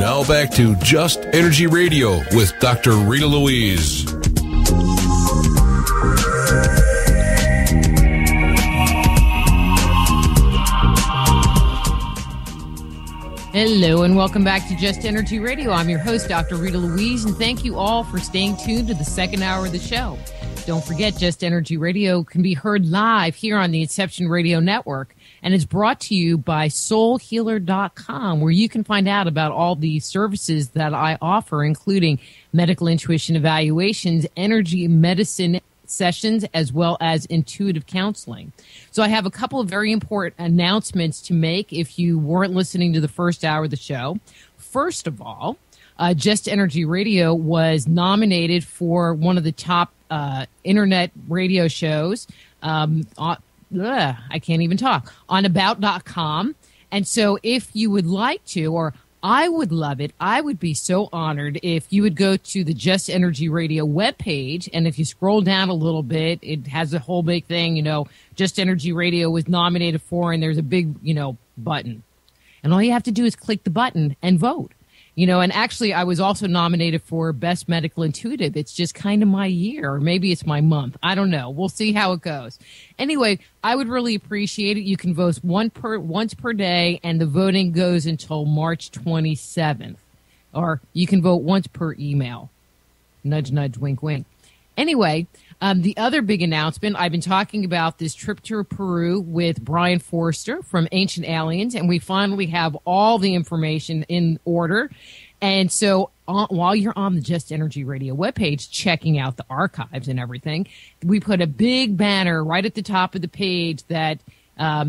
now back to Just Energy Radio with Dr. Rita Louise. Hello and welcome back to Just Energy Radio. I'm your host, Dr. Rita Louise, and thank you all for staying tuned to the second hour of the show. Don't forget, Just Energy Radio can be heard live here on the Inception Radio Network, and it's brought to you by soulhealer.com, where you can find out about all the services that I offer, including medical intuition evaluations, energy medicine sessions, as well as intuitive counseling. So I have a couple of very important announcements to make if you weren't listening to the first hour of the show. First of all, Just Energy Radio was nominated for one of the top internet radio shows. I can't even talk, on about.com. And so if you would like to, or I would love it, I would be so honored if you would go to the Just Energy Radio webpage, and if you scroll down a little bit, it has a whole big thing, Just Energy Radio was nominated for, and there's a big, button. And all you have to do is click the button and vote. And actually I was also nominated for Best Medical Intuitive. It's just kind of my year, or maybe it's my month. I don't know. We'll see how it goes. Anyway, I would really appreciate it. You can vote once per day, and the voting goes until March 27th. Or you can vote once per email. Nudge, nudge, wink, wink. Anyway, the other big announcement, I've been talking about this trip to Peru with Brian Forster from Ancient Aliens, and we finally have all the information in order. And so while you're on the Just Energy Radio webpage checking out the archives and everything, we put a big banner right at the top of the page that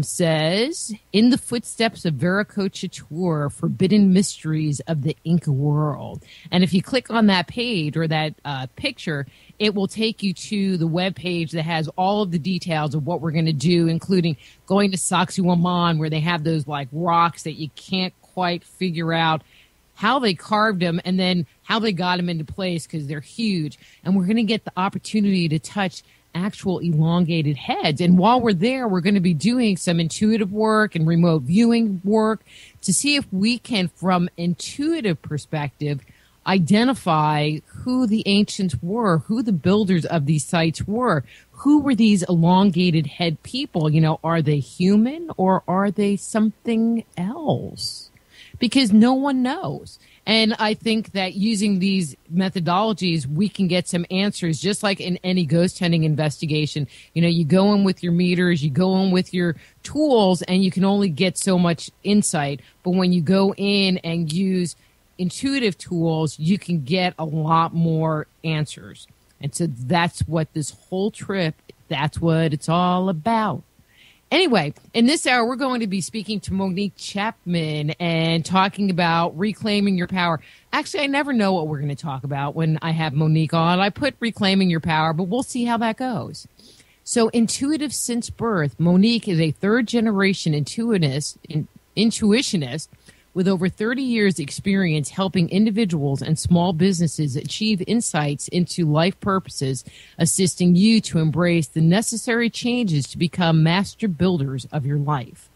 says, "In the footsteps of Viracocha Tour, forbidden mysteries of the Inca world." And if you click on that page or that picture, it will take you to the web page that has all of the details of what we're going to do, including going to Sacsayhuaman, where they have those like rocks that you can't quite figure out how they carved them and then how they got them into place because they're huge. And we're going to get the opportunity to touch actual elongated heads. And while we're there, we're going to be doing some intuitive work and remote viewing work to see if we can, from intuitive perspective, identify who the ancients were, who the builders of these sites were, who were these elongated head people. Are they human or are they something else? Because no one knows. And I think that using these methodologies, we can get some answers, just like in any ghost hunting investigation. You go in with your meters, you go in with your tools, and you can only get so much insight. But when you go in and use intuitive tools, you can get a lot more answers. And so that's what this whole trip, that's what it's all about. Anyway, in this hour, we're going to be speaking to Monique Chapman and talking about reclaiming your power. Actually, I never know what we're going to talk about when I have Monique on. I put reclaiming your power, but we'll see how that goes. So, intuitive since birth, Monique is a third-generation intuitionist with over 30 years' experience helping individuals and small businesses achieve insights into life purposes, assisting you to embrace the necessary changes to become master builders of your life.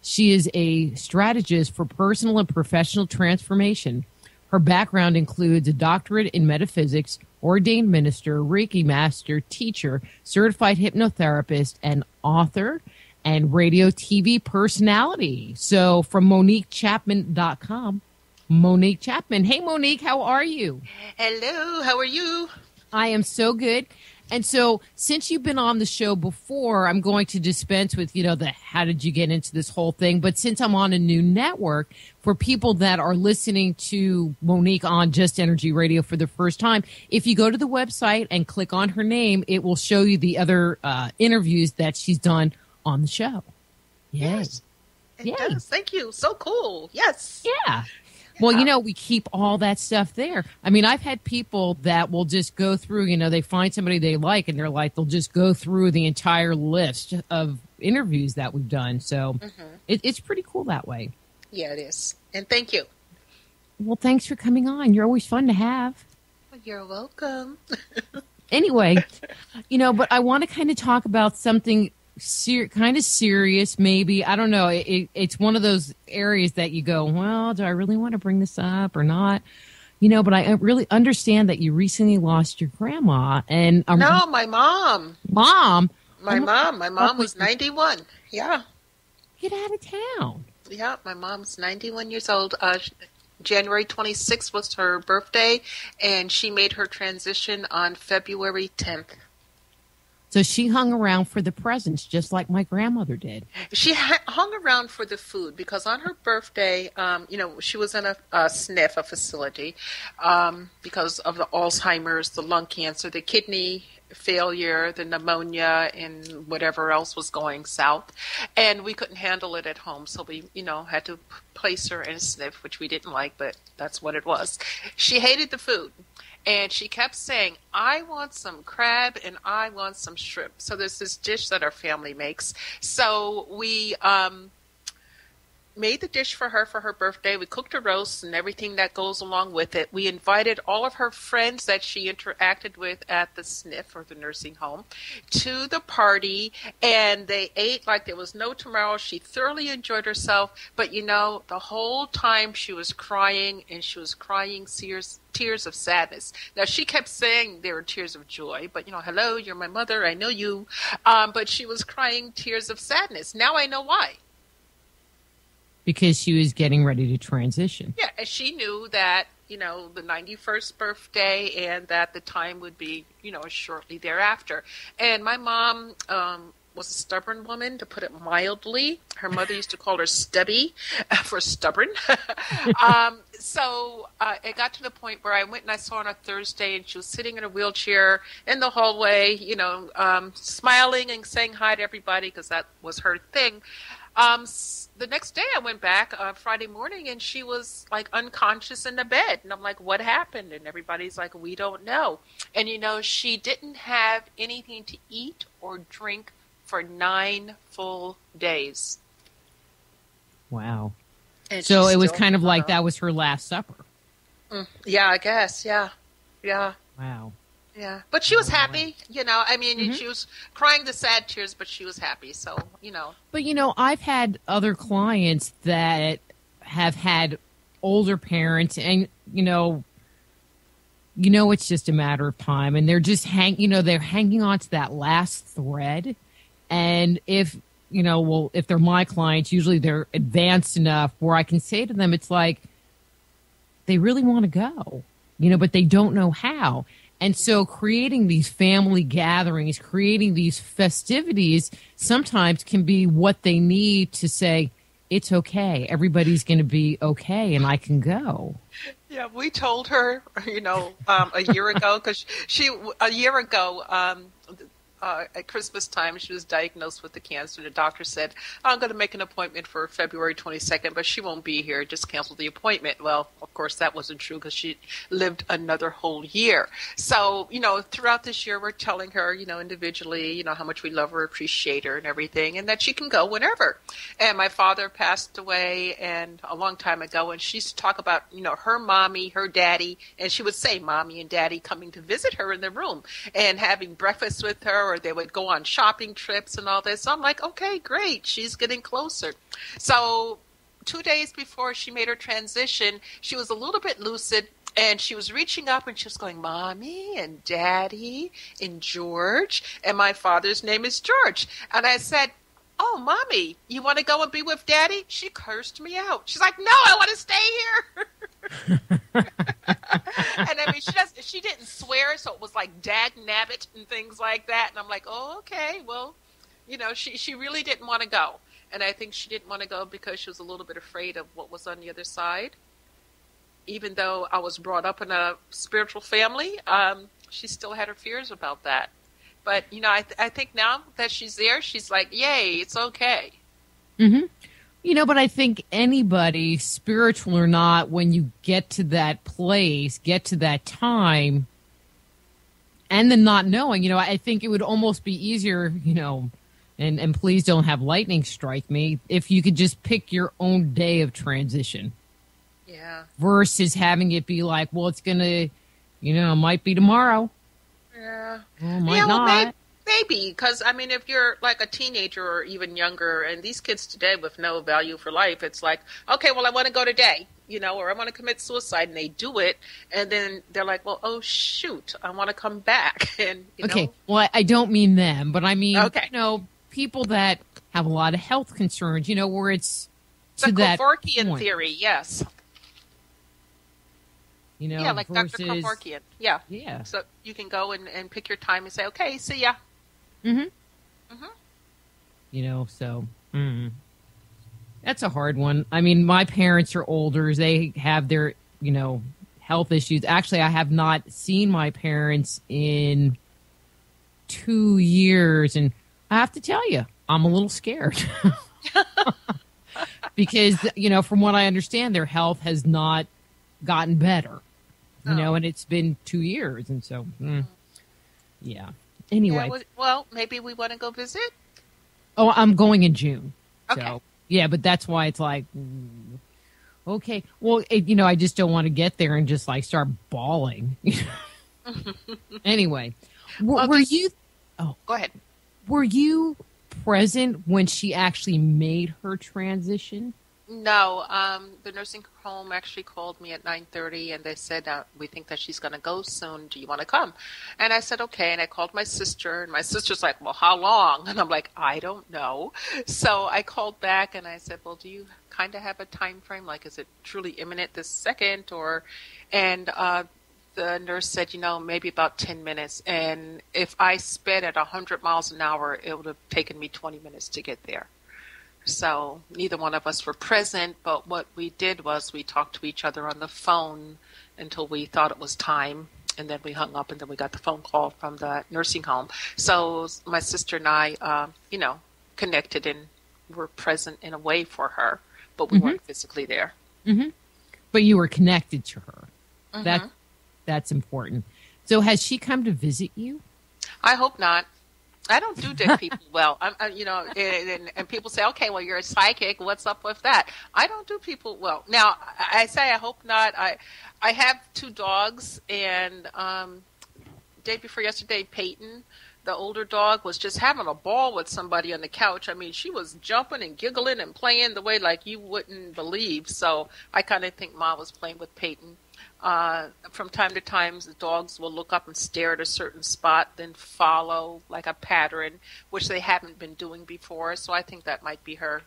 She is a strategist for personal and professional transformation. Her background includes a doctorate in metaphysics, ordained minister, Reiki master, teacher, certified hypnotherapist, and author, and radio TV personality. So from MoniqueChapman.com, Monique Chapman. Hey, Monique, how are you? Hello, how are you? I am so good. And so since you've been on the show before, I'm going to dispense with, the how did you get into this whole thing. But since I'm on a new network, for people that are listening to Monique on Just Energy Radio for the first time, if you go to the website and click on her name, it will show you the other interviews that she's done on the show. Yes, it does. Thank you. So cool. Yes. Yeah. Well, we keep all that stuff there. I mean, I've had people that will just go through, they find somebody they like and they'll just go through the entire list of interviews that we've done. So it's pretty cool that way. Yeah, it is. And thank you. Well, thanks for coming on. You're always fun to have. You're welcome. Anyway, but I want to kind of talk about something kind of serious, maybe. I don't know. It's one of those areas that you go, well, do I really want to bring this up or not? But I really understand that you recently lost your grandma. And no, my mom. Mom? My mom was 91. Yeah. Get out of town. Yeah, my mom's 91 years old. January 26th was her birthday, and she made her transition on February 10th. So she hung around for the presents, just like my grandmother did. She hung around for the food because on her birthday, she was in a SNF, a facility, because of the Alzheimer's, the lung cancer, the kidney failure, the pneumonia, and whatever else was going south. And we couldn't handle it at home, so we, had to place her in a SNF, which we didn't like, but that's what it was. She hated the food. And she kept saying, I want some crab and I want some shrimp. So there's this dish that our family makes. So we made the dish for her birthday. We cooked a roast and everything that goes along with it. We invited all of her friends that she interacted with at the SNF or the nursing home to the party, and they ate like there was no tomorrow. She thoroughly enjoyed herself, but the whole time she was crying, and she was crying tears of sadness. Now, she kept saying they were tears of joy, but hello, you're my mother, I know you, but she was crying tears of sadness. Now I know why. Because she was getting ready to transition. Yeah, and she knew that, the 91st birthday and that the time would be, shortly thereafter. And my mom was a stubborn woman, to put it mildly. Her mother used to call her Stubby for stubborn. So it got to the point where I went and I saw her on a Thursday, and she was sitting in a wheelchair in the hallway, smiling and saying hi to everybody because that was her thing. The next day I went back Friday morning, and she was like unconscious in the bed. And I'm like, what happened? And everybody's like, we don't know. And she didn't have anything to eat or drink for 9 full days. Wow. And so it was kind of like that was her last supper. Yeah, I guess. Yeah. Wow. Yeah, but she was happy, she was crying the sad tears, but she was happy, so, But, I've had other clients that have had older parents, and, it's just a matter of time, and they're just they're hanging on to that last thread, and if they're my clients, usually they're advanced enough where I can say to them, it's like, they really want to go, but they don't know how. And so creating these family gatherings, creating these festivities sometimes can be what they need to say, it's okay. Everybody's going to be okay, and I can go. Yeah, we told her, a year ago, because a year ago, at Christmas time, she was diagnosed with the cancer. The doctor said, I'm going to make an appointment for February 22nd, but she won't be here. Just cancel the appointment. Well, of course, that wasn't true because she lived another whole year. So, throughout this year, we're telling her, individually, how much we love her, appreciate her and everything, and that she can go whenever. And my father passed away and a long time ago, and she used to talk about, her mommy, her daddy, and she would say mommy and daddy coming to visit her in the room and having breakfast with her, or they would go on shopping trips and all this. So I'm like, okay, great. She's getting closer. So 2 days before she made her transition, she was a little bit lucid, and she was reaching up and she was going, Mommy and Daddy and George. And my father's name is George. And I said, oh, Mommy, you want to go and be with Daddy? She cursed me out. She's like, no, I want to stay here. And I mean, she didn't swear, so it was like dag nabbit and things like that. And I'm like, oh, okay, well, she really didn't want to go. And I think she didn't want to go because she was a little bit afraid of what was on the other side. Even though I was brought up in a spiritual family, she still had her fears about that. But, I think now that she's there, she's like, yay, it's okay. Mm-hmm. But I think anybody, spiritual or not, when you get to that place, get to that time, and then not knowing, I think it would almost be easier, and please don't have lightning strike me, if you could just pick your own day of transition. Yeah. Versus having it be like, well, it's going to, it might be tomorrow. Yeah. Well, might not. Maybe maybe, because, I mean, if you're like a teenager or even younger, and these kids today with no value for life, it's like, okay, well, I want to go today, or I want to commit suicide, and they do it, and then they're like, well, oh, shoot, I want to come back. And okay, well, I don't mean them, but I mean, okay. People that have a lot of health concerns, where it's to that Kevorkian point. Theory, yes. Yeah, like versus, Dr. Kevorkian. Yeah. Yeah. So you can go and pick your time and say, okay, see ya. Mm-hmm. That's a hard one. I mean, my parents are older. They have their, health issues. Actually, I have not seen my parents in 2 years. And I have to tell you, I'm a little scared. Because, from what I understand, their health has not gotten better. And it's been 2 years. And so, yeah. Anyway. Yeah, well, maybe we want to go visit? Oh, I'm going in June. Okay. So, yeah, but that's why it's like, okay. Well, I just don't want to get there and just like start bawling. Anyway. Were you... Oh, go ahead. Were you present when she actually made her transition? No, the nursing home actually called me at 9:30, and they said, we think that she's going to go soon. Do you want to come? And I said, okay. And I called my sister, and my sister's like, well, how long? And I'm like, I don't know. So I called back, and I said, well, do you kind of have a time frame? Like, is it truly imminent this second? And the nurse said, maybe about 10 minutes. And if I sped at 100 miles an hour, it would have taken me 20 minutes to get there. So neither one of us were present, but what we did was we talked to each other on the phone until we thought it was time, and then we hung up, and then we got the phone call from the nursing home. So my sister and I, connected and were present in a way for her, but we weren't physically there. Mm-hmm. But you were connected to her. Mm-hmm. That's important. So has she come to visit you? I hope not. I don't do dead people well. And people say, okay, well, you're a psychic. What's up with that? I don't do people well. Now, I say I hope not. I have 2 dogs, and day before yesterday, Peyton, the older dog, was just having a ball with somebody on the couch. I mean, she was jumping and giggling and playing the way like you wouldn't believe. So I kind of think Ma was playing with Peyton. From time to time, the dogs will look up and stare at a certain spot, then follow like a pattern, which they haven't been doing before. So I think that might be her,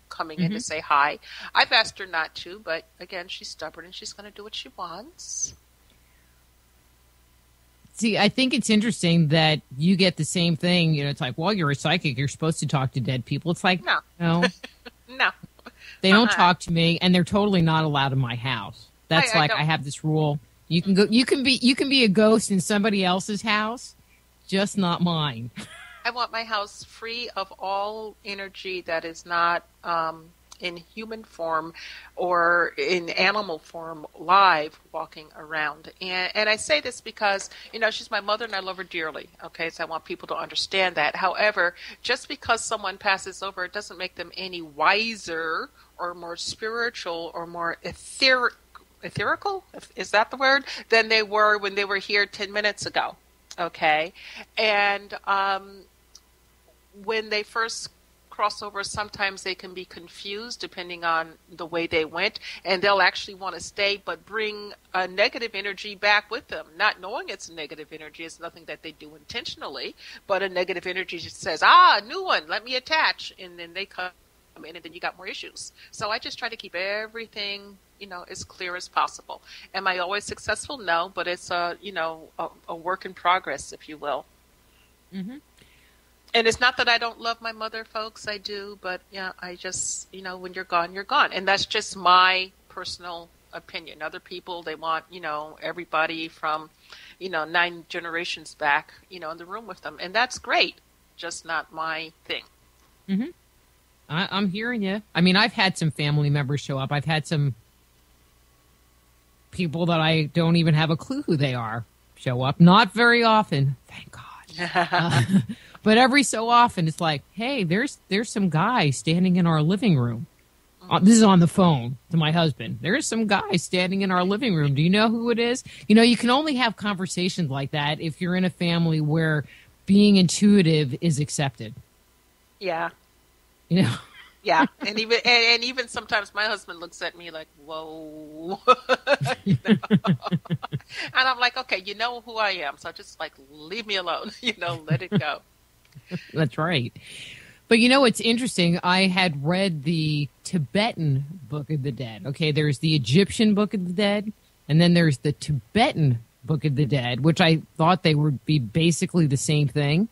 coming in to say hi. I've asked her not to, but again, she's stubborn and she's going to do what she wants. See, I think it's interesting that you get the same thing. It's like, well, you're a psychic. You're supposed to talk to dead people. It's like, no. No. They don't talk to me, and they're totally not allowed in my house. That's I have this rule. You can go. You can be a ghost in somebody else's house, just not mine. I want my house free of all energy that is not in human form or in animal form, live walking around. And I say this because she's my mother and I love her dearly. Okay, so I want people to understand that. However, just because someone passes over, it doesn't make them any wiser or more spiritual or more etherical, is that the word, than they were when they were here 10 minutes ago. Okay. And when they first cross over, sometimes they can be confused depending on the way they went, and they'll actually want to stay but bring a negative energy back with them, not knowing it's a negative energy. It's nothing that they do intentionally, but a negative energy just says, a new one, let me attach, and then they come in, and then you got more issues. So I just try to keep everything as clear as possible. Am I always successful? No, but it's a work in progress, if you will. Mm-hmm. And it's not that I don't love my mother, folks. I do, but I just, when you're gone, you're gone. And that's just my personal opinion. Other people, they want, everybody from, 9 generations back, in the room with them. And that's great. Just not my thing. Mm-hmm. I'm hearing you. I mean, I've had some family members show up. I've had some people that I don't even have a clue who they are show up. Not very often, thank God. But every so often, it's like, hey, there's some guy standing in our living room. This is on the phone to my husband. There's some guy standing in our living room. Do you know who it is? You can only have conversations like that if you're in a family where being intuitive is accepted. Yeah. You know? Yeah, and even sometimes my husband looks at me like, "Whoa," and I'm like, "Okay, you know who I am, so just like leave me alone, let it go." That's right. But what's interesting? I had read the Tibetan Book of the Dead. Okay, there's the Egyptian Book of the Dead, and then there's the Tibetan Book of the Dead, which I thought they would be basically the same thing.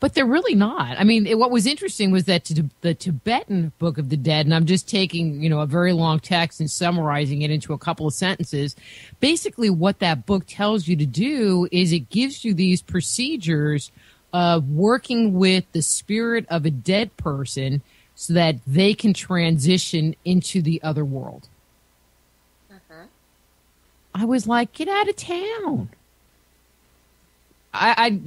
But they're really not. I mean, what was interesting was that the Tibetan Book of the Dead, and I'm just taking, a very long text and summarizing it into a couple of sentences. Basically, what that book tells you to do is it gives you these procedures of working with the spirit of a dead person so that they can transition into the other world. Uh-huh. I was like, get out of town. I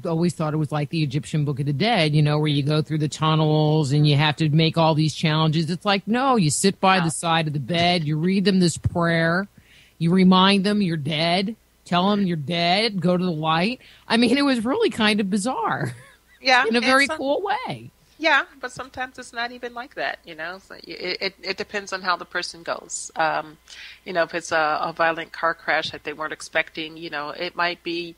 always thought it was like the Egyptian Book of the Dead, where you go through the tunnels and you have to make all these challenges. It's like, no, you sit by the side of the bed, you read them this prayer, you remind them you're dead, tell them you're dead, go to the light. I mean, it was really kind of bizarre. Yeah. In a very cool way. Yeah, but sometimes it's not even like that, So it depends on how the person goes. If it's a violent car crash that they weren't expecting, it might be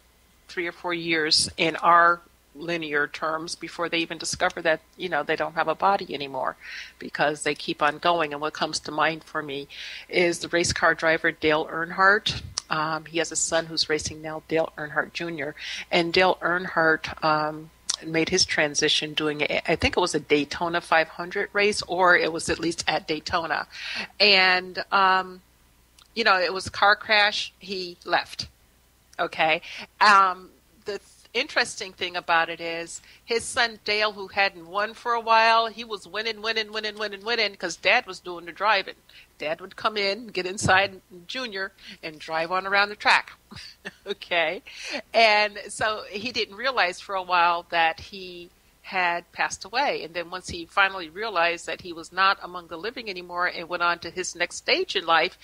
3 or 4 years in our linear terms before they even discover that, they don't have a body anymore because they keep on going. And what comes to mind for me is the race car driver Dale Earnhardt. He has a son who's racing now, Dale Earnhardt Jr. And Dale Earnhardt made his transition doing, I think it was a Daytona 500 race, or it was at least at Daytona. And, it was a car crash. He left. Okay. The interesting thing about it is his son Dale, who hadn't won for a while, he was winning because Dad was doing the driving. Dad would come in, get inside Junior, and drive on around the track. Okay. And so he didn't realize for a while that he had passed away. And then once he finally realized that he was not among the living anymore and went on to his next stage in life,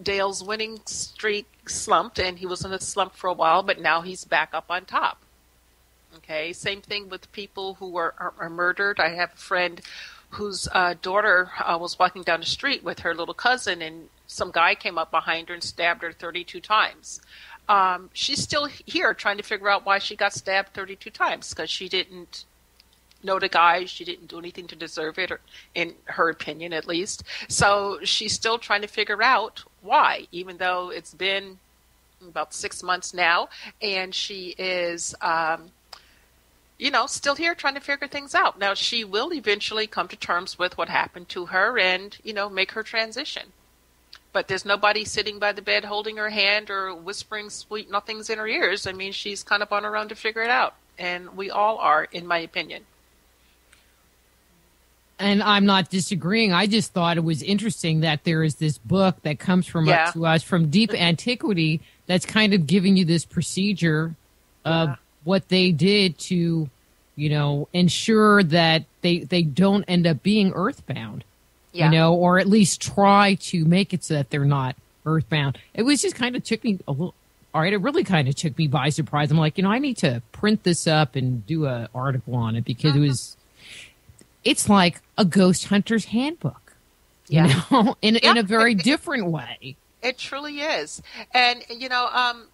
Dale's winning streak slumped, and he was in a slump for a while, but now he's back up on top. Okay, same thing with people who are murdered. I have a friend whose daughter was walking down the street with her little cousin, and some guy came up behind her and stabbed her 32 times. She's still here trying to figure out why she got stabbed 32 times, because she didn't know the guy. She didn't do anything to deserve it, or in her opinion at least. So she's still trying to figure out why, even though it's been about 6 months now, and she is still here trying to figure things out. Now, she will eventually come to terms with what happened to her and, make her transition. But there's nobody sitting by the bed holding her hand or whispering sweet nothings in her ears. I mean, she's kind of on her own to figure it out. And we all are, in my opinion. And I'm not disagreeing. I just thought it was interesting that there is this book that comes from to us from deep antiquity that's kind of giving you this procedure of what they did to, ensure that they don't end up being earthbound, or at least try to make it so that they're not earthbound. It was just kind of took me a little, all right, it really kind of took me by surprise. I'm like, I need to print this up and do an article on it because it's like a ghost hunter's handbook, in a very different way. It truly is. And,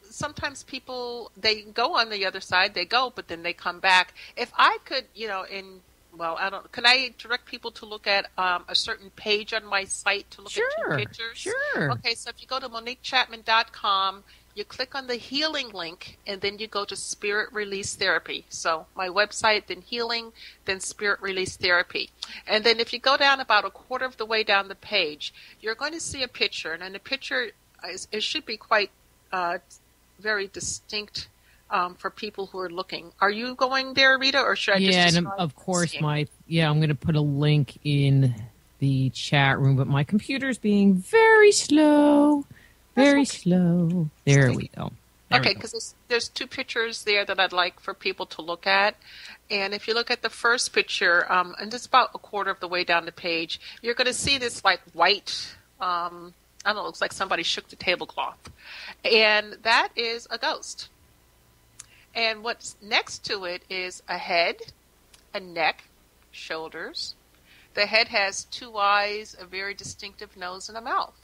sometimes people, they go on the other side, but then they come back. If I could, can I direct people to look at a certain page on my site to look at 2 pictures? Sure. Okay, so if you go to MoniqueChapman.com, you click on the healing link, and then you go to Spirit Release Therapy. So my website, then healing, then Spirit Release Therapy. And then if you go down about a quarter of the way down the page, you're going to see a picture. And in the picture, it should be quite very distinct for people who are looking. Are you going there, Rita, or should I just describe? Yeah, and of course, I'm going to put a link in the chat room, but my computer's being very slow. Very slow. There we go. Okay, because there's 2 pictures there that I'd like for people to look at. And if you look at the first picture, and it's about a quarter of the way down the page, you're going to see this like white, I don't know, it looks like somebody shook the tablecloth. And that is a ghost. And what's next to it is a head, a neck, shoulders. The head has 2 eyes, a very distinctive nose, and a mouth.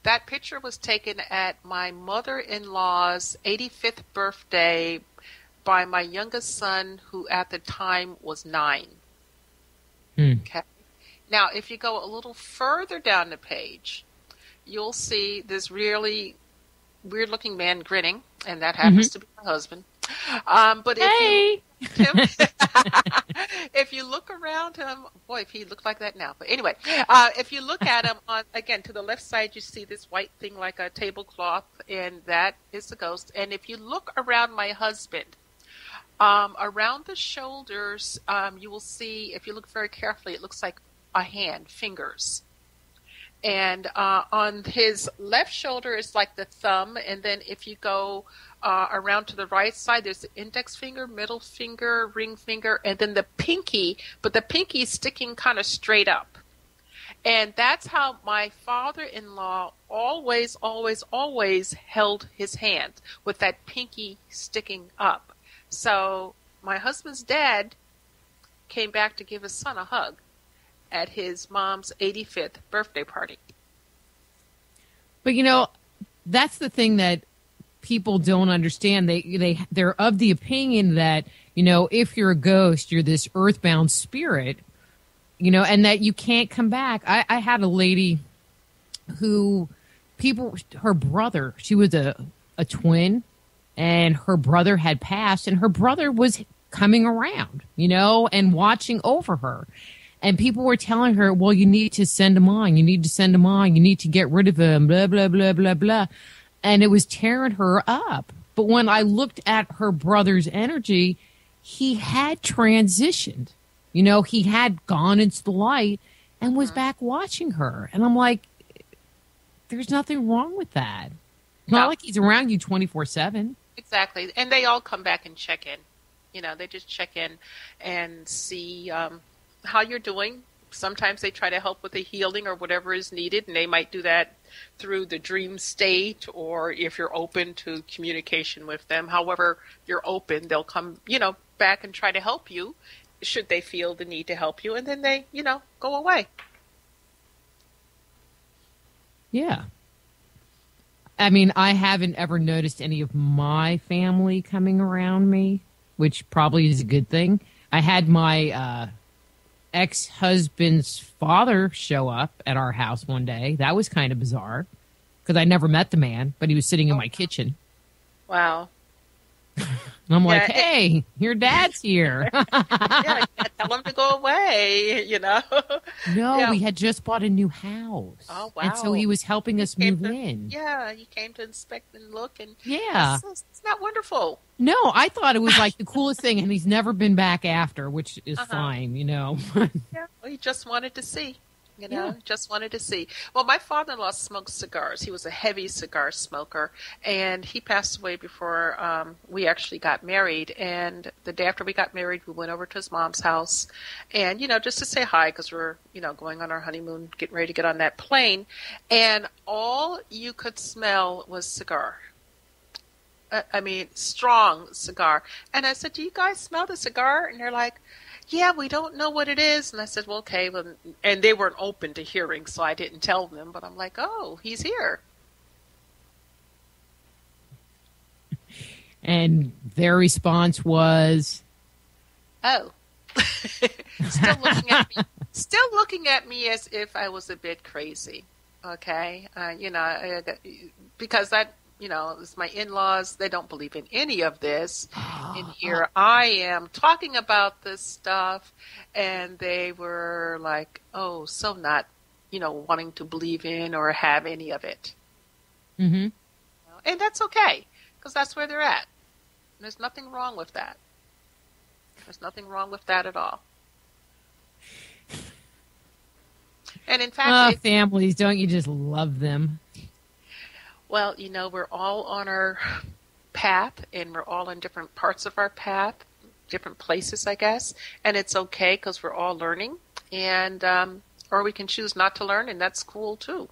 That picture was taken at my mother-in-law's 85th birthday by my youngest son, who at the time was 9. Okay. Now, if you go a little further down the page, you'll see this really weird-looking man grinning, and that happens to be my husband. But if you look around him, boy, if he looked like that now. But anyway, if you look at him, again, to the left side, you see this white thing like a tablecloth, and that is the ghost. And if you look around my husband, around the shoulders, you will see, if you look very carefully, it looks like a hand, fingers. And on his left shoulder is like the thumb, and then if you go around to the right side, there's the index finger, middle finger, ring finger, and then the pinky, but the pinky is sticking kind of straight up. And that's how my father-in-law always, always, always held his hand, with that pinky sticking up. So my husband's dad came back to give his son a hug at his mom's 85th birthday party. But that's the thing that people don't understand. They're of the opinion that, if you're a ghost, you're this earthbound spirit, and that you can't come back. I had a lady who her brother, she was a twin, and her brother had passed, and her brother was coming around, and watching over her. And people were telling her, well, you need to send him on. You need to send him on. You need to get rid of him, blah, blah, blah, blah, blah. And it was tearing her up. But when I looked at her brother's energy, he had transitioned. He had gone into the light and was back watching her. And I'm like, there's nothing wrong with that. It's not like he's around you 24/7. Exactly. And they all come back and check in. They just check in and see how you're doing. Sometimes they try to help with the healing or whatever is needed, and they might do that through the dream state, or if you're open to communication with them. However you're open, they'll come, back and try to help you should they feel the need to help you, and then they, go away. Yeah. I mean, I haven't ever noticed any of my family coming around me, which probably is a good thing. I had my ex-husband's father show up at our house one day. That was kind of bizarre because I never met the man, but he was sitting in my kitchen. Wow. And I'm like, hey, your dad's here. Yeah, tell him to go away, No, we had just bought a new house. Oh, wow. And so he was helping us move in. Yeah, he came to inspect and look. And yeah. It's not wonderful. No, I thought it was like the coolest thing, and he's never been back after, which is fine, Yeah, well, he just wanted to see. Just wanted to see. Well, my father-in-law smoked cigars. He was a heavy cigar smoker, and he passed away before we actually got married. And the day after we got married, we went over to his mom's house, and, just to say hi, because we're, going on our honeymoon, getting ready to get on that plane. And all you could smell was cigar. I mean, strong cigar. And I said, do you guys smell the cigar? And they're like, yeah, we don't know what it is. And I said, well, okay. Well, and they weren't open to hearing, so I didn't tell them. But I'm like, oh, he's here. And their response was, oh. Still looking at me as if I was a bit crazy. Okay. Because that, it's my in-laws. They don't believe in any of this. And here I am talking about this stuff, and they were like, oh, so not, wanting to believe in or have any of it. Mm-hmm. And that's okay, because that's where they're at. There's nothing wrong with that. There's nothing wrong with that at all. And in fact... families, don't you just love them? Well, we're all on our path, and we're all in different parts of our path, different places, I guess. And it's okay because we're all learning, and or we can choose not to learn, and that's cool too.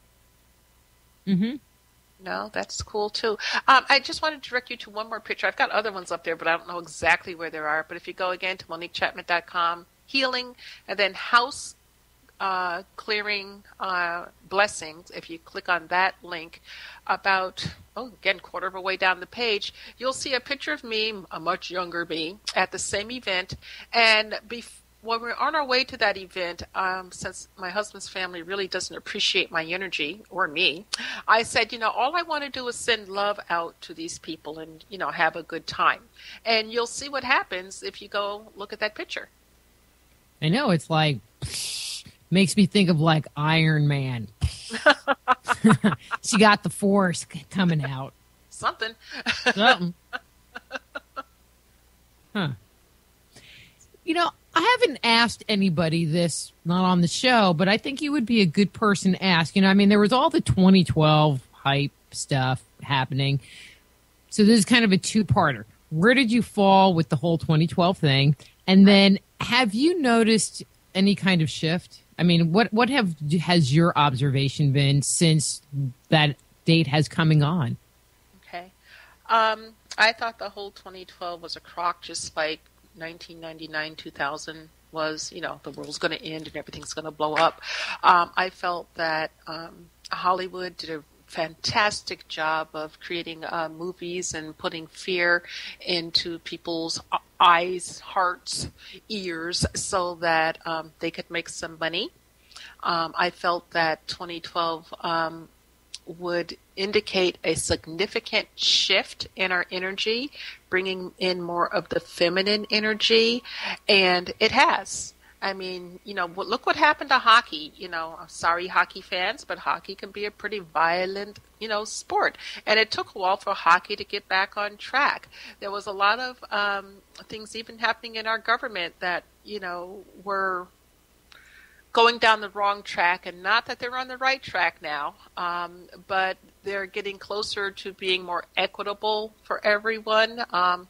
Mm-hmm. No, that's cool too. I just wanted to direct you to one more picture. I've got other ones up there, but I don't know exactly where they are. But if you go again to MoniqueChapman.com, healing, and then house clearing blessings, if you click on that link, about, quarter of a way down the page, you'll see a picture of me, a much younger me, at the same event. And when we're on our way to that event, since my husband's family really doesn't appreciate my energy, or me, I said, all I want to do is send love out to these people and, have a good time. And you'll see what happens if you go look at that picture. I know, it's like, makes me think of like Iron Man. She got the force coming out. Something. Huh. I haven't asked anybody this, not on the show, but I think you would be a good person to ask. There was all the 2012 hype stuff happening. So this is kind of a two-parter. Where did you fall with the whole 2012 thing? And then have you noticed any kind of shift? What has your observation been since that date has coming on? Okay. I thought the whole 2012 was a crock, just like 1999, 2000 was, the world's going to end and everything's going to blow up. I felt that Hollywood did a fantastic job of creating movies and putting fear into people's eyes, hearts, ears, so that they could make some money. I felt that 2012 would indicate a significant shift in our energy, bringing in more of the feminine energy, and it has. Look what happened to hockey. Sorry, hockey fans, but hockey can be a pretty violent, sport. And it took a while for hockey to get back on track. There was a lot of things even happening in our government that, were going down the wrong track, and not that they're on the right track now, but they're getting closer to being more equitable for everyone.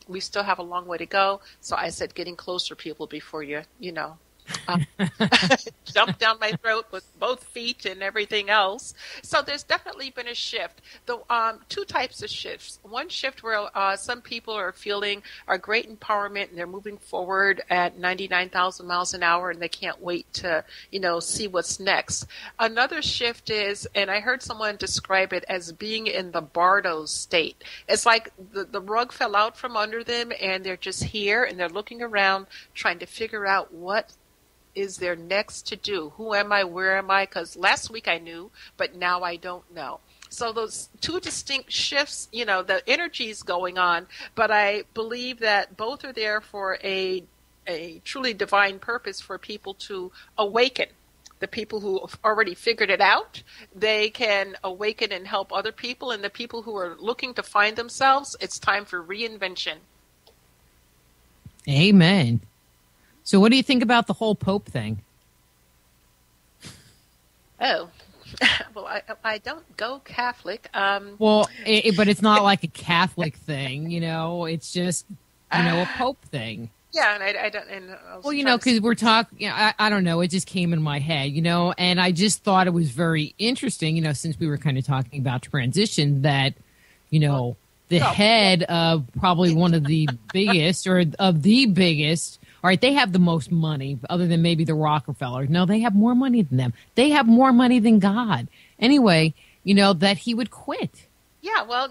We still have a long way to go. So I said getting closer, people, before you jump down my throat with both feet and everything else. So there's definitely been a shift. The two types of shifts. One shift where some people are feeling our great empowerment and they're moving forward at 99,000 miles an hour and they can't wait to, see what's next. Another shift is, and I heard someone describe it as being in the Bardo state. It's like the rug fell out from under them and they're just here and they're looking around trying to figure out what is there next to do? Who am I? Where am I? Because last week I knew, but now I don't know. So those two distinct shifts, the energy's going on, but I believe that both are there for a truly divine purpose for people to awaken. The people who have already figured it out, they can awaken and help other people. And the people who are looking to find themselves, it's time for reinvention. Amen. So what do you think about the whole Pope thing? Oh, well, I don't go Catholic. But it's not like a Catholic thing, It's just, a Pope thing. Yeah, and I don't. And because we're talking. I don't know. It just came in my head, and I just thought it was very interesting, since we were kind of talking about transition, that, head of probably one of the biggest or of the biggest. All right, they have the most money, other than maybe the Rockefellers. No, they have more money than them. They have more money than God. Anyway, that he would quit. Yeah, well,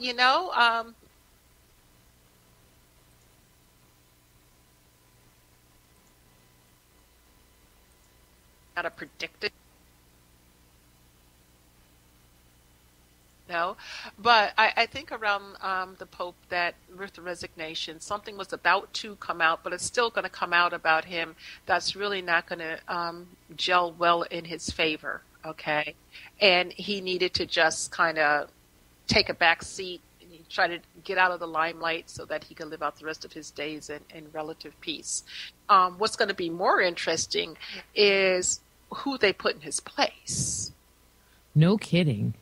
not a predicted. No, but I think around the Pope that with the resignation, something was about to come out, but it's still going to come out about him that's really not going to gel well in his favor, okay? And he needed to just kind of take a back seat and try to get out of the limelight so that he could live out the rest of his days in relative peace. What's going to be more interesting is who they put in his place. No kidding.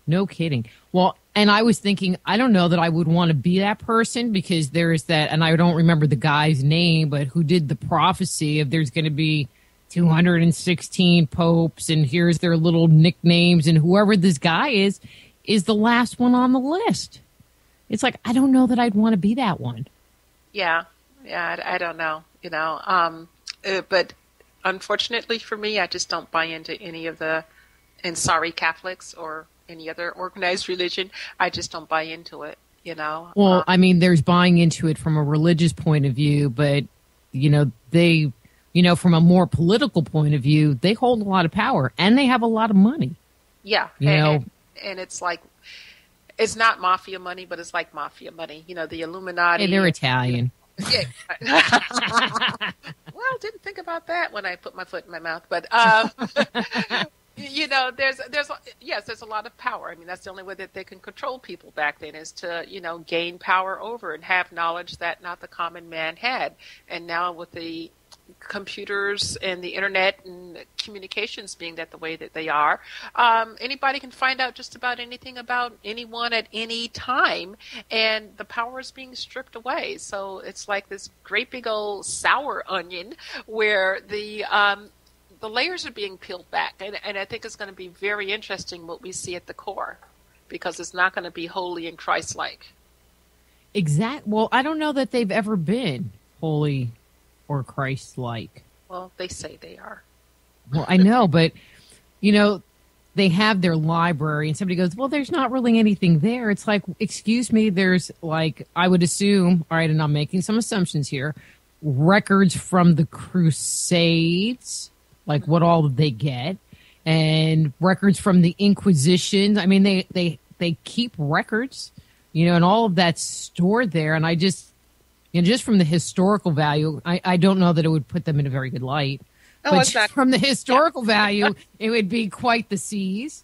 No kidding. Well, and I was thinking, I don't know that I would want to be that person, because there's that, and I don't remember the guy's name, but who did the prophecy of there's going to be 216 popes, and here's their little nicknames, and whoever this guy is, is the last one on the list. It's like, I don't know that I'd want to be that one. Yeah. I don't know, but unfortunately for me, I just don't buy into any of and sorry, Catholics or any other organized religion. I just don't buy into it, Well, I mean, there's buying into it from a religious point of view, but, they, from a more political point of view, they hold a lot of power and they have a lot of money. Yeah. And it's like, it's not mafia money, but it's like mafia money. The Illuminati. Hey, they're Italian. Yeah. Well, didn't think about that when I put my foot in my mouth, but there's a lot of power. I mean, that's the only way that they can control people back then is to, gain power over and have knowledge that not the common man had. And now with the computers and the internet and communications being that the way that they are, anybody can find out just about anything about anyone at any time, and the power is being stripped away. So it's like this great big old sour onion where the layers are being peeled back, and I think it's going to be very interesting what we see at the core, because it's not going to be holy and Christ-like. Well, I don't know that they've ever been holy or Christ-like. Well, they say they are. Well, I know, but, they have their library, and somebody goes, well, there's not really anything there. It's like, excuse me, there's like, I would assume, all right, and I'm making some assumptions here, records from the Crusades, like what all did they get, and records from the Inquisition. I mean, they keep records, and all of that's stored there, and I just... just from the historical value, I don't know that it would put them in a very good light. Oh, but exactly. From the historical value, it would be quite the seas.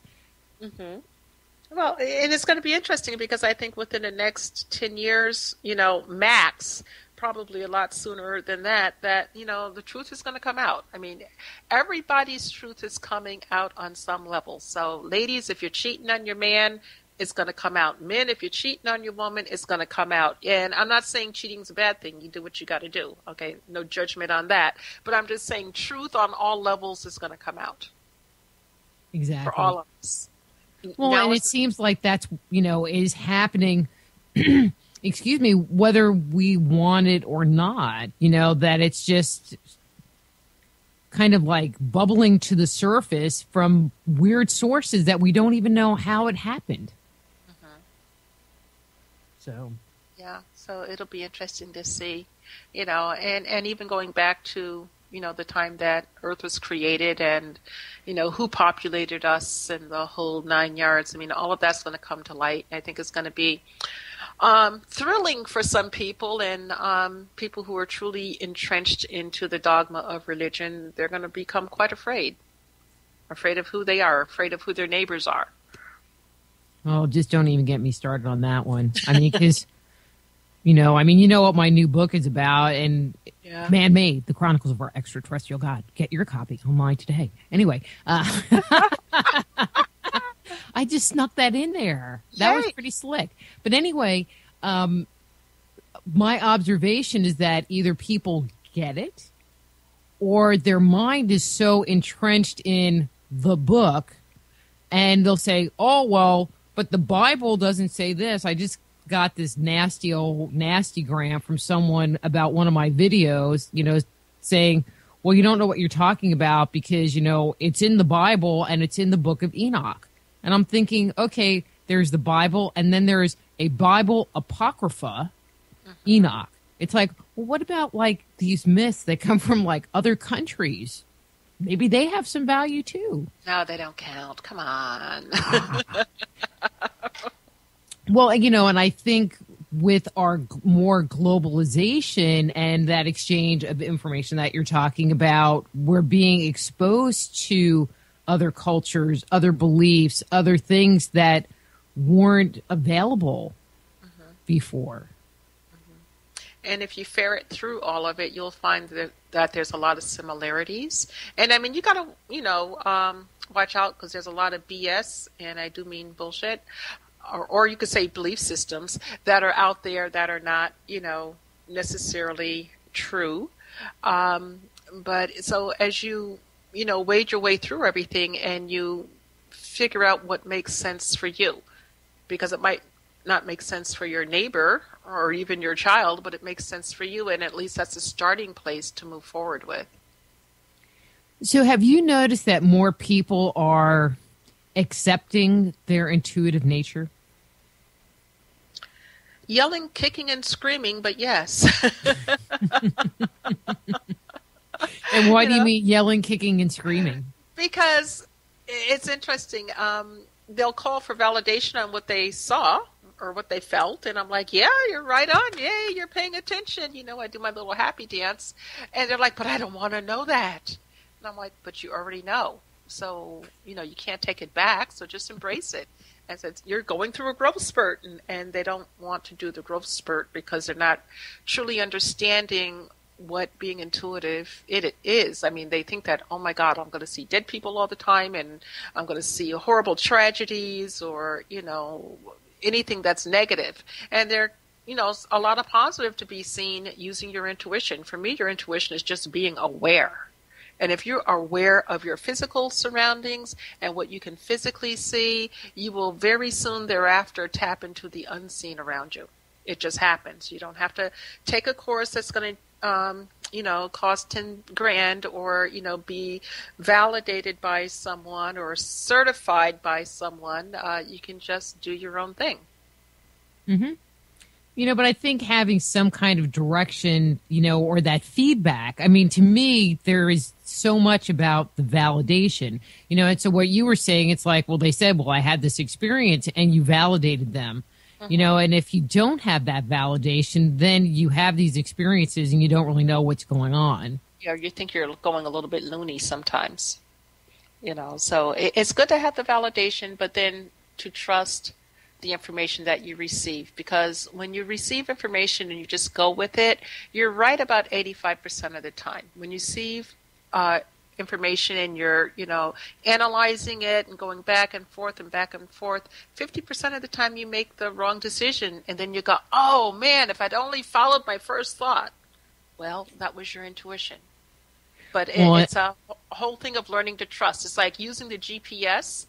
Mm-hmm. Well, and it's going to be interesting because I think within the next 10 years, max, probably a lot sooner than that, the truth is going to come out. I mean, everybody's truth is coming out on some level. So, ladies, if you're cheating on your man, it's going to come out. Men, if you're cheating on your woman, it's going to come out. And I'm not saying cheating's a bad thing. You do what you got to do. Okay, no judgment on that. But I'm just saying truth on all levels is going to come out. Exactly. For all of us. Well, and it seems like that's, is happening, excuse me, whether we want it or not, that it's just kind of like bubbling to the surface from weird sources that we don't even know how it happened. So, yeah, so it'll be interesting to see, and even going back to, the time that Earth was created and, who populated us and the whole 9 yards. I mean, all of that's going to come to light. I think it's going to be thrilling for some people, and people who are truly entrenched into the dogma of religion, they're going to become quite afraid of who they are, afraid of who their neighbors are. Oh, just don't even get me started on that one. I mean, because, you know what my new book is about, and Man-Made, The Chronicles of Our Extraterrestrial God. Get your copy online today. Anyway, I just snuck that in there. That was pretty slick. But anyway, my observation is that either people get it or their mind is so entrenched in the book, and they'll say, oh, well, but the Bible doesn't say this. I just got this nasty old nastygram from someone about one of my videos, saying, well, you don't know what you're talking about because, it's in the Bible and it's in the book of Enoch. And I'm thinking, okay, there's the Bible and then there's a Bible Apocrypha, Enoch. It's like, well, what about like these myths that come from like other countries? Maybe they have some value too. No, they don't count. Come on. Well, and I think with our more globalization and that exchange of information that you're talking about, we're being exposed to other cultures, other beliefs, other things that weren't available before. And if you ferret through all of it, you'll find that there's a lot of similarities. And I mean, you got to, watch out because there's a lot of BS, and I do mean bullshit, or you could say belief systems that are out there that are not, necessarily true. But so as you, wade your way through everything and you figure out what makes sense for you, because it might not make sense for your neighbor or even your child, but it makes sense for you, and at least that's a starting place to move forward with. So have you noticed that more people are accepting their intuitive nature? Yelling, kicking, and screaming, but yes. And why do you mean yelling, kicking, and screaming? Because it's interesting. They'll call for validation on what they saw or what they felt, and I'm like, yeah, you're right on. Yay, you're paying attention. I do my little happy dance. And they're like, but I don't want to know that. And I'm like, but you already know. So, you can't take it back, so just embrace it. And said, you're going through a growth spurt, and they don't want to do the growth spurt because they're not truly understanding what being intuitive it is. I mean, they think that, oh my God, I'm going to see dead people all the time, and I'm going to see horrible tragedies or, anything that's negative. And there, a lot of positive to be seen using your intuition. For me, your intuition is just being aware. And if you're aware of your physical surroundings and what you can physically see, you will very soon thereafter tap into the unseen around you. It just happens. You don't have to take a course that's going to, cost 10 grand or, be validated by someone or certified by someone. You can just do your own thing. Mm-hmm. But I think having some kind of direction, or that feedback, I mean, to me, there is so much about the validation, and so what you were saying, it's like, well, they said, well, I had this experience and you validated them, and if you don't have that validation, then you have these experiences and you don't really know what's going on. Yeah, you think you're going a little bit loony sometimes, so it's good to have the validation, but then to trust the information that you receive, because when you receive information and you just go with it, you're right about 85% of the time. When you receive information and you're, analyzing it and going back and forth, 50% of the time you make the wrong decision, and then you go, oh man, if I'd only followed my first thought. Well, that was your intuition. But it's a whole thing of learning to trust. It's like using the GPS.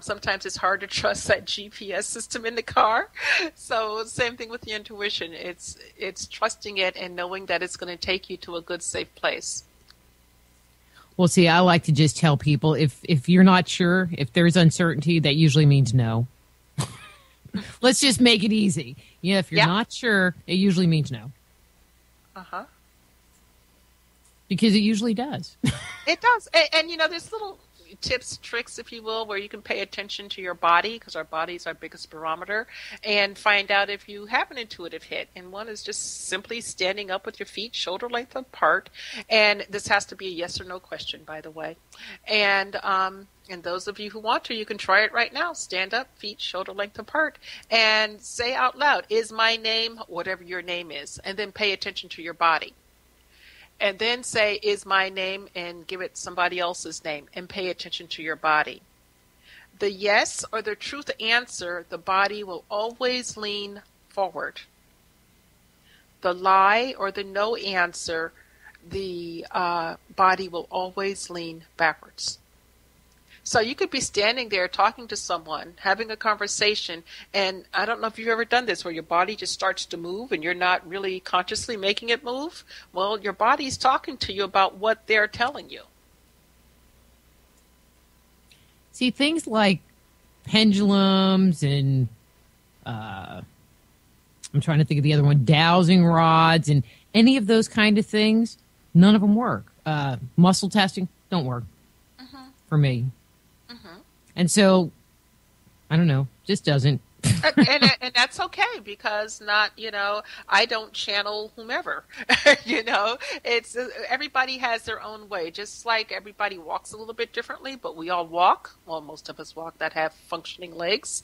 Sometimes it's hard to trust that GPS system in the car. So same thing with the intuition. It's trusting it and knowing that it's going to take you to a good, safe place. Well, see, I like to just tell people if you're not sure, if there's uncertainty, that usually means no. Let's just make it easy. If you're not sure, it usually means no. Uh-huh. Because it usually does. It does. And there's little tips, tricks, if you will, where you can pay attention to your body, because our body is our biggest barometer, and find out if you have an intuitive hit. And one is just simply standing up with your feet shoulder length apart. And this has to be a yes or no question, by the way. And those of you who want to, you can try it right now. Stand up, feet shoulder length apart, and say out loud, is my name whatever your name is, and then pay attention to your body. And then say, is my name, and give it somebody else's name, and pay attention to your body. The yes or the truth answer, the body will always lean forward. The lie or the no answer, the body will always lean backwards. So you could be standing there talking to someone, having a conversation, and I don't know if you've ever done this where your body just starts to move and you're not really consciously making it move. Well, your body's talking to you about what they're telling you. See, things like pendulums and I'm trying to think of the other one, dowsing rods and any of those kind of things, none of them work. Muscle testing, don't work for me. And so, I don't know, just doesn't. and that's okay, because I don't channel whomever. It's everybody has their own way. Just like everybody walks a little bit differently, but we all walk. Well, most of us walk that have functioning legs.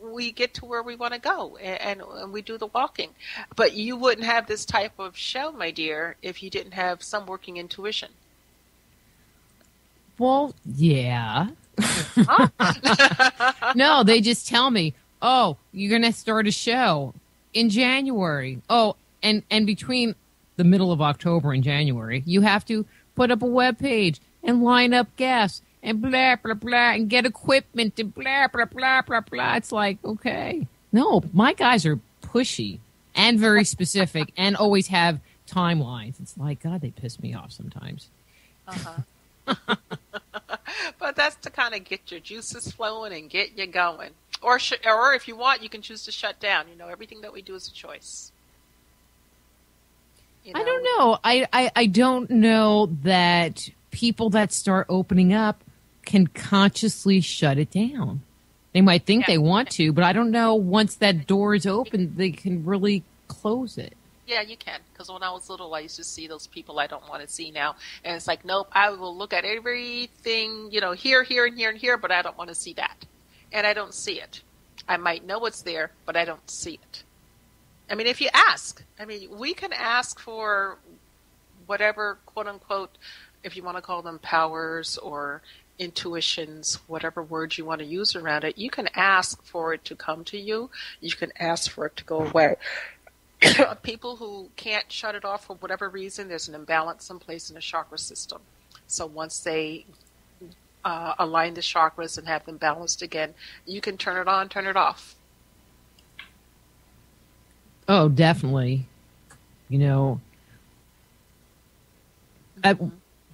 We get to where we want to go, and we do the walking. But you wouldn't have this type of show, my dear, if you didn't have some working intuition. Well, yeah. No, they just tell me, oh, you're going to start a show in January. Oh, and between the middle of October and January, you have to put up a web page and line up guests and blah, blah, blah, and get equipment and blah, blah, blah, blah, blah. It's like, okay. No, my guys are pushy and very specific and always have timelines. It's like, God, they piss me off sometimes. But that's to kind of get your juices flowing and get you going. Or if you want, you can choose to shut down. Everything that we do is a choice. I don't know. I don't know that people that start opening up can consciously shut it down. They might think they want to, but I don't know once that door is open, they can really close it. Yeah, you can. Because when I was little, I used to see those people I don't want to see now. And it's like, nope, I will look at everything, here, here, and here, and here, but I don't want to see that. And I don't see it. I might know it's there, but I don't see it. I mean, if you ask, we can ask for whatever, quote unquote, if you want to call them powers or intuitions, whatever words you want to use around it, you can ask for it to come to you. You can ask for it to go away. People who can't shut it off for whatever reason, there's an imbalance someplace in the chakra system. So once they align the chakras and have them balanced again, you can turn it on, turn it off. Oh, definitely.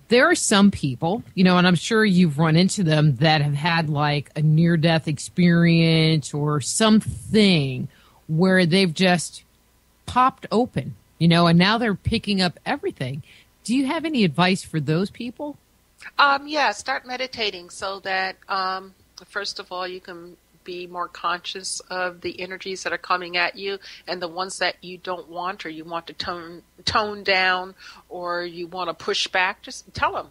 There are some people, and I'm sure you've run into them that have had like a near-death experience or something where they've just popped open, and now they're picking up everything. Do you have any advice for those people? Yeah, start meditating so that, first of all, you can be more conscious of the energies that are coming at you, and the ones that you don't want or you want to tone down or you want to push back. Just tell them,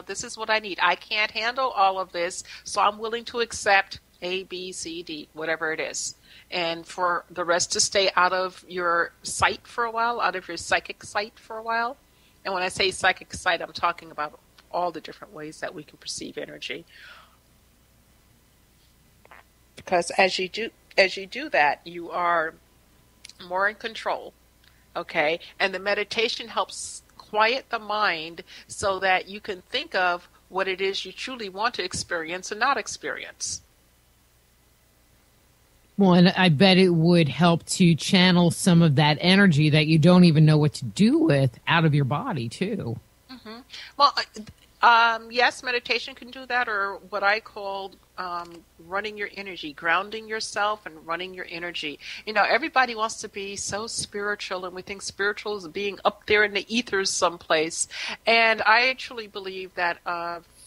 this is what I need. I can't handle all of this, so I'm willing to accept A, B, C, D, whatever it is. And for the rest to stay out of your sight for a while, out of your psychic sight for a while. And when I say psychic sight, I'm talking about all the different ways that we can perceive energy. Because as you do that, you are more in control, okay? And the meditation helps quiet the mind so that you can think of what it is you truly want to experience and not experience. Well, and I bet it would help to channel some of that energy that you don't even know what to do with out of your body, too. Mm-hmm. Well, yes, meditation can do that, or what I call running your energy, grounding yourself and running your energy. Everybody wants to be so spiritual, and we think spiritual is being up there in the ethers someplace. And I actually believe that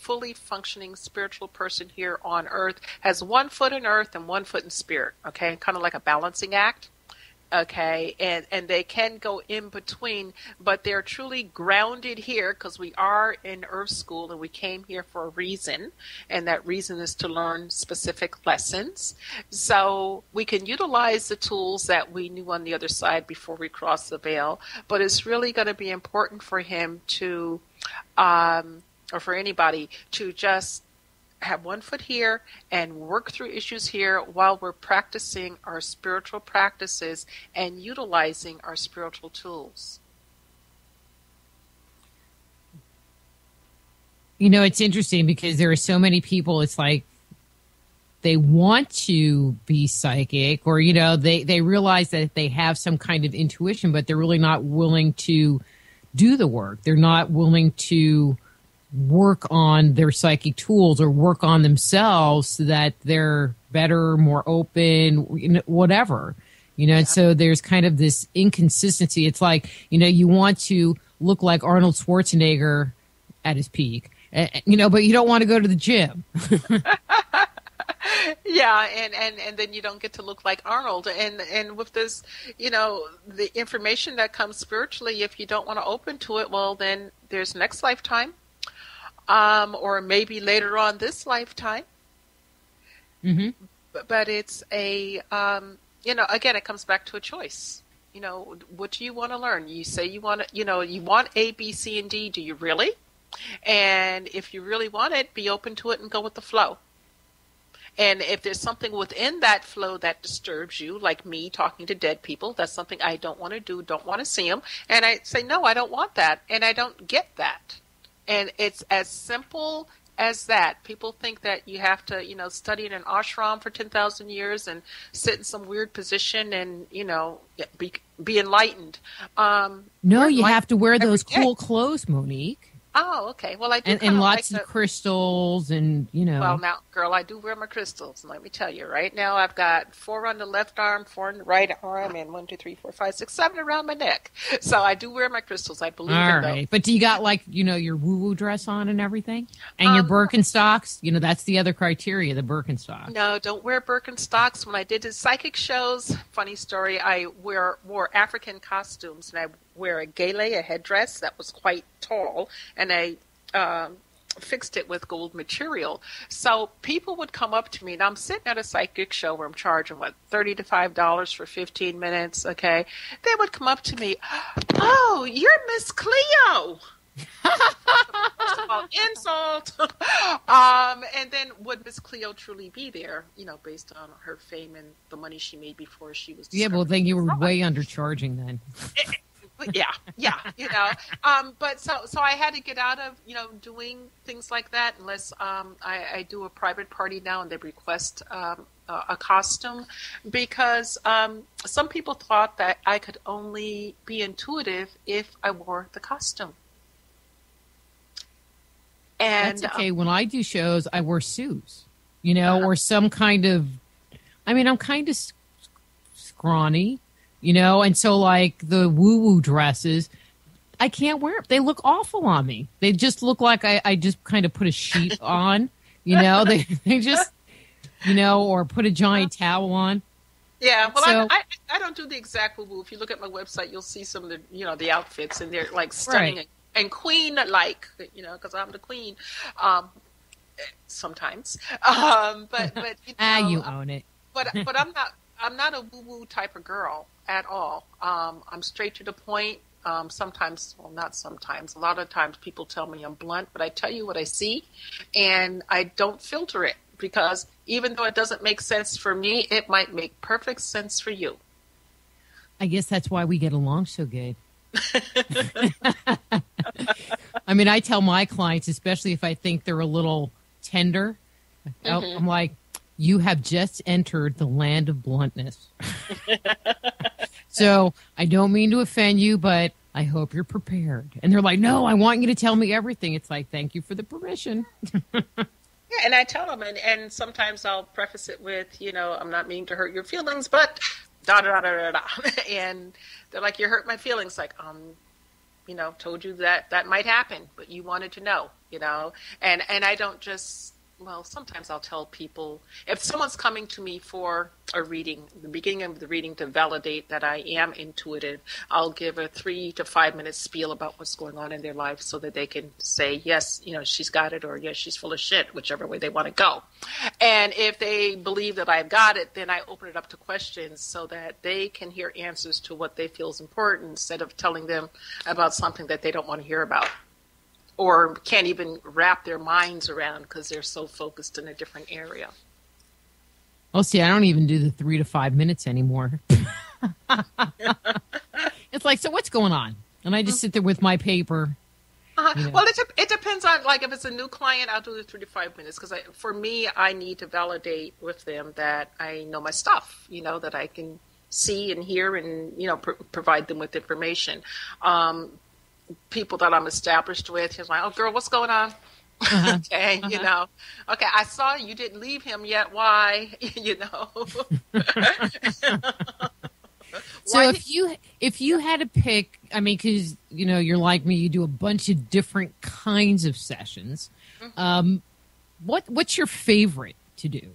fully functioning spiritual person here on earth has 1 foot in earth and 1 foot in spirit, okay? Kind of like a balancing act, okay? And they can go in between, but they're truly grounded here because we are in earth school and we came here for a reason, and that reason is to learn specific lessons. So we can utilize the tools that we knew on the other side before we crossed the veil, but it's really going to be important for him to or for anybody to just have 1 foot here and work through issues here while we're practicing our spiritual practices and utilizing our spiritual tools. It's interesting because there are so many people, it's like they want to be psychic, or, they realize that they have some kind of intuition, but they're really not willing to do the work. They're not willing to work on their psychic tools or work on themselves so that they're better, more open, whatever, and so there's kind of this inconsistency. It's like, you want to look like Arnold Schwarzenegger at his peak, but you don't want to go to the gym. Yeah, and then you don't get to look like Arnold. And with this, the information that comes spiritually, if you don't want to open to it, well, then there's next lifetime. Or maybe later on this lifetime. Mm-hmm. But it's again, it comes back to a choice. What do you want to learn? You say you want to, you want A, B, C, and D. Do you really? And if you really want it, be open to it and go with the flow. And if there's something within that flow that disturbs you, like me talking to dead people, that's something I don't want to do, don't want to see them. And I say, no, I don't want that. And I don't get that. And it's as simple as that. People think that you have to, study in an ashram for 10,000 years and sit in some weird position and, be enlightened. No, you have to wear those cool clothes, Monique. Oh, okay. Well, I do. And lots of crystals and, Well, now, girl, I do wear my crystals. And let me tell you, right now I've got 4 on the left arm, 4 on the right arm, and 1, 2, 3, 4, 5, 6, 7 around my neck. So I do wear my crystals. I believe in those. But do you got your woo-woo dress on and everything? And your Birkenstocks? That's the other criteria, the Birkenstocks. No, don't wear Birkenstocks. When I did the psychic shows, funny story, I wore African costumes, and I wear a gele, a headdress that was quite tall, and I fixed it with gold material. So people would come up to me, and I'm sitting at a psychic show where I'm charging, $30 to $5 for 15 minutes, okay? They would come up to me, "Oh, you're Miss Cleo." First of all, insult. And then would Miss Cleo truly be there, based on her fame and the money she made before she was Yeah, well, then you were way undercharging then. Yeah. But so I had to get out of, doing things like that unless I do a private party now and they request a costume, because some people thought that I could only be intuitive if I wore the costume. And that's okay. When I do shows, I wear suits, or some kind of, I'm kind of scrawny. And so like the woo-woo dresses, I can't wear them. They look awful on me. They just look like I just kind of put a sheet on, they just, or put a giant towel on. Yeah, well, I don't do the exact woo-woo. If you look at my website, you'll see some of the, the outfits, and they're like stunning right. and queen-like, because I'm the queen sometimes. But you own it. But I'm not a woo-woo type of girl at all. I'm straight to the point. Sometimes, well, not sometimes. A lot of times people tell me I'm blunt, but I tell you what I see, and I don't filter it, because even though it doesn't make sense for me, it might make perfect sense for you. I guess that's why we get along so good. I tell my clients, especially if I think they're a little tender, I'm like, you have just entered the land of bluntness. So I don't mean to offend you, but I hope you're prepared. And they're like, no, I want you to tell me everything. It's like, thank you for the permission. Yeah, and I tell them, and sometimes I'll preface it with, I'm not meaning to hurt your feelings, but da-da-da-da-da. And they're like, you hurt my feelings. Like, told you that might happen, but you wanted to know, And I don't just, sometimes I'll tell people, if someone's coming to me for a reading, the beginning of the reading to validate that I am intuitive, I'll give a 3 to 5 minute spiel about what's going on in their life so that they can say, yes, she's got it, or yes, she's full of shit, whichever way they want to go. And if they believe that I've got it, then I open it up to questions so that they can hear answers to what they feel is important, instead of telling them about something that they don't want to hear about, or can't even wrap their minds around because they're so focused in a different area. Oh, see, I don't even do the 3 to 5 minutes anymore. It's like, so what's going on? And I just sit there with my paper. Well, it depends on, like, if it's a new client, I'll do the 3 to 5 minutes, because for me, I need to validate with them that I know my stuff, that I can see and hear and, provide them with information. People that I'm established with, he's like, oh, girl, what's going on? Okay, okay, I saw you didn't leave him yet. Why? So if you had to pick, because, you're like me, you do a bunch of different kinds of sessions. What's your favorite to do?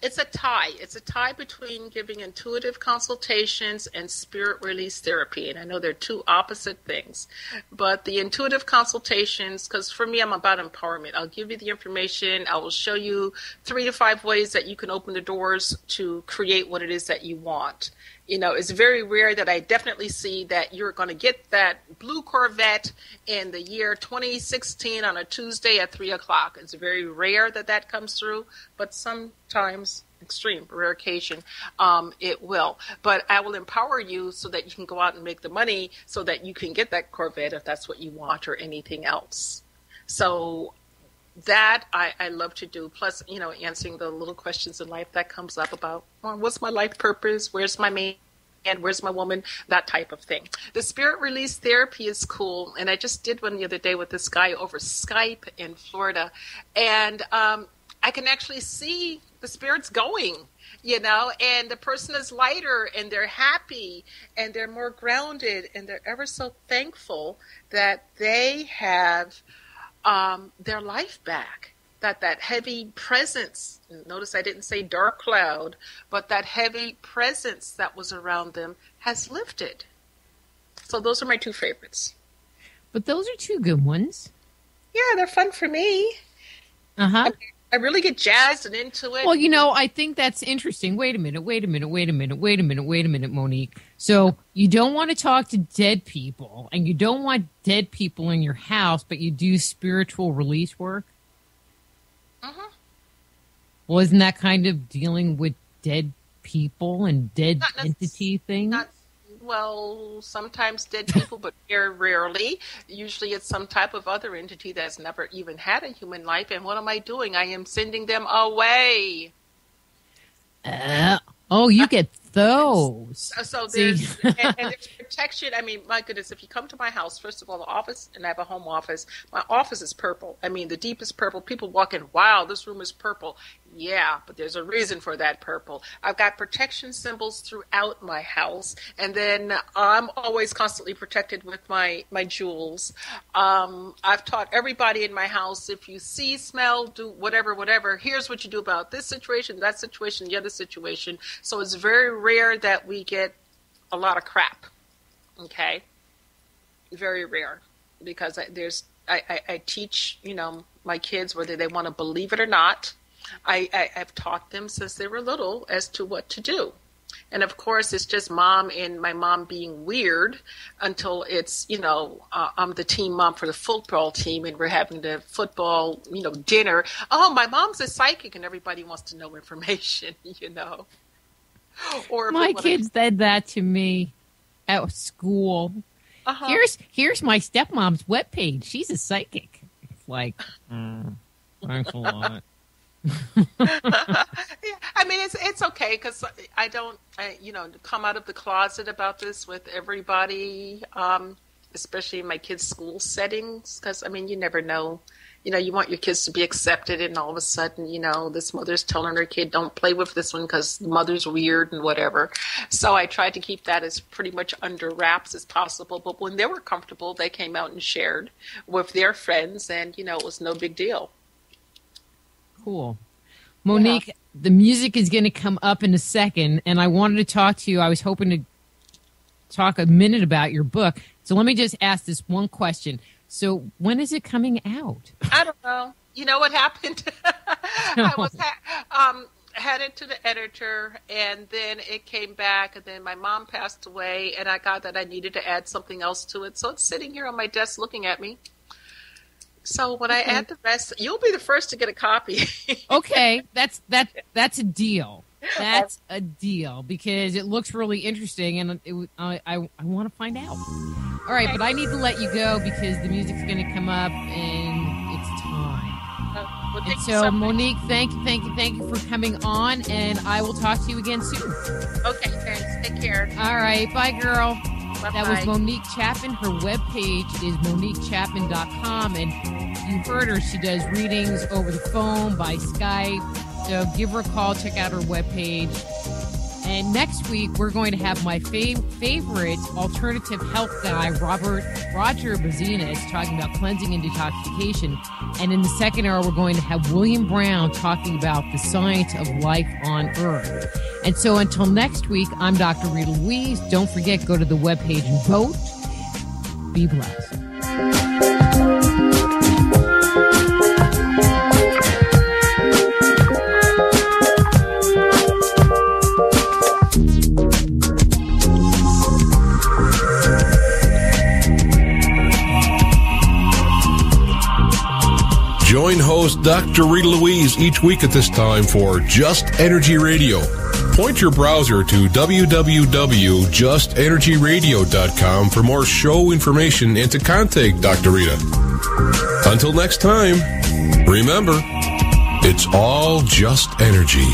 It's a tie. It's a tie between giving intuitive consultations and spirit release therapy. And I know they're two opposite things. But the intuitive consultations, because for me, I'm about empowerment. I'll give you the information. I will show you 3 to 5 ways that you can open the doors to create what it is that you want. It's very rare that I definitely see that you're going to get that blue Corvette in the year 2016 on a Tuesday at 3:00. It's very rare that comes through, but sometimes, extreme, rare occasion, it will. But I will empower you so that you can go out and make the money so that you can get that Corvette if that's what you want, or anything else. So that I love to do. Plus, answering the little questions in life that comes up about, well, what's my life purpose? Where's my man? Where's my woman? That type of thing. The spirit release therapy is cool. And I just did one the other day with this guy over Skype in Florida. And I can actually see the spirits going, and the person is lighter and they're happy and they're more grounded and they're ever so thankful that they have their life back. That heavy presence, notice I didn't say dark cloud, but that heavy presence that was around them has lifted. So those are my two favorites. But those are two good ones. Yeah, they're fun for me. Uh-huh. I really get jazzed and into it. Well, I think that's interesting. Wait a minute, Monique. So you don't want to talk to dead people, and you don't want dead people in your house, but you do spiritual release work? Uh-huh. Well, isn't that kind of dealing with dead people and dead entity things? Well, sometimes dead people, but very rarely. Usually it's some type of other entity that's never even had a human life. And what am I doing? I am sending them away. You get those. So there's, and there's protection. I mean, my goodness, if you come to my house, first of all, the office, and I have a home office, my office is purple. I mean, the deepest purple. People walk in, wow, this room is purple. Yeah, but there's a reason for that purple. I've got protection symbols throughout my house, and then I'm always constantly protected with my jewels. I've taught everybody in my house, if you see, smell, do whatever, here's what you do about this situation, that situation, the other situation. So it's very rare that we get a lot of crap, okay? Very rare, because I teach, my kids, whether they want to believe it or not. I've taught them since they were little as to what to do. And of course, it's just mom and my mom being weird until it's, I'm the team mom for the football team and we're having the football, dinner. Oh, my mom's a psychic and everybody wants to know information, Or my kids said that to me at school. Uh-huh. Here's my stepmom's webpage. She's a psychic. It's like, thanks a lot. Yeah, I mean, it's okay because I don't, come out of the closet about this with everybody, especially in my kids' school settings. Because you never know. You want your kids to be accepted, and all of a sudden, this mother's telling her kid, "Don't play with this one because the mother's weird and whatever." So I tried to keep that as pretty much under wraps as possible. But when they were comfortable, they came out and shared with their friends, and it was no big deal. Cool. Monique, The music is going to come up in a second, and I wanted to talk to you. I was hoping to talk a minute about your book. So let me just ask this one question. So when is it coming out? I don't know. You know what happened? I was headed to the editor, and then it came back, and then my mom passed away, and I got that I needed to add something else to it. So it's sitting here on my desk looking at me. So when I add the rest, you'll be the first to get a copy. Okay, that's a deal. That's a deal because it looks really interesting, and I want to find out. All right, but I need to let you go because the music's going to come up, and it's time. And so, Monique, thank you for coming on, and I will talk to you again soon. Okay, thanks. Take care. All right, bye, girl. Bye-bye. That was Monique Chapman. Her webpage is moniquechapman.com, and you heard her. She does readings over the phone, by Skype. So give her a call. Check out her webpage. And next week, we're going to have my favorite alternative health guy, Roger Bazina, is talking about cleansing and detoxification. And in the second hour, we're going to have William Brown talking about the science of life on Earth. And so until next week, I'm Dr. Rita Louise. Don't forget, go to the webpage and vote. Be blessed. Join host Dr. Rita Louise each week at this time for Just Energy Radio. point your browser to www.justenergyradio.com for more show information and to contact Dr. Rita. Until next time, remember, it's all just energy.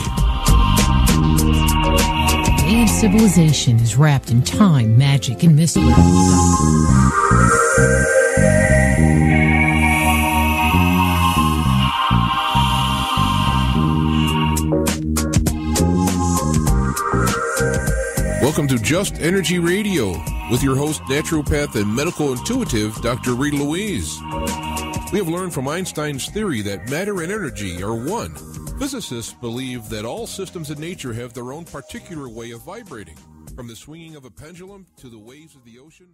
Alien civilization is wrapped in time, magic, and mystery. Welcome to Just Energy Radio with your host, naturopath and medical intuitive, Dr. Rita Louise. We have learned from Einstein's theory that matter and energy are one. Physicists believe that all systems in nature have their own particular way of vibrating, from the swinging of a pendulum to the waves of the ocean.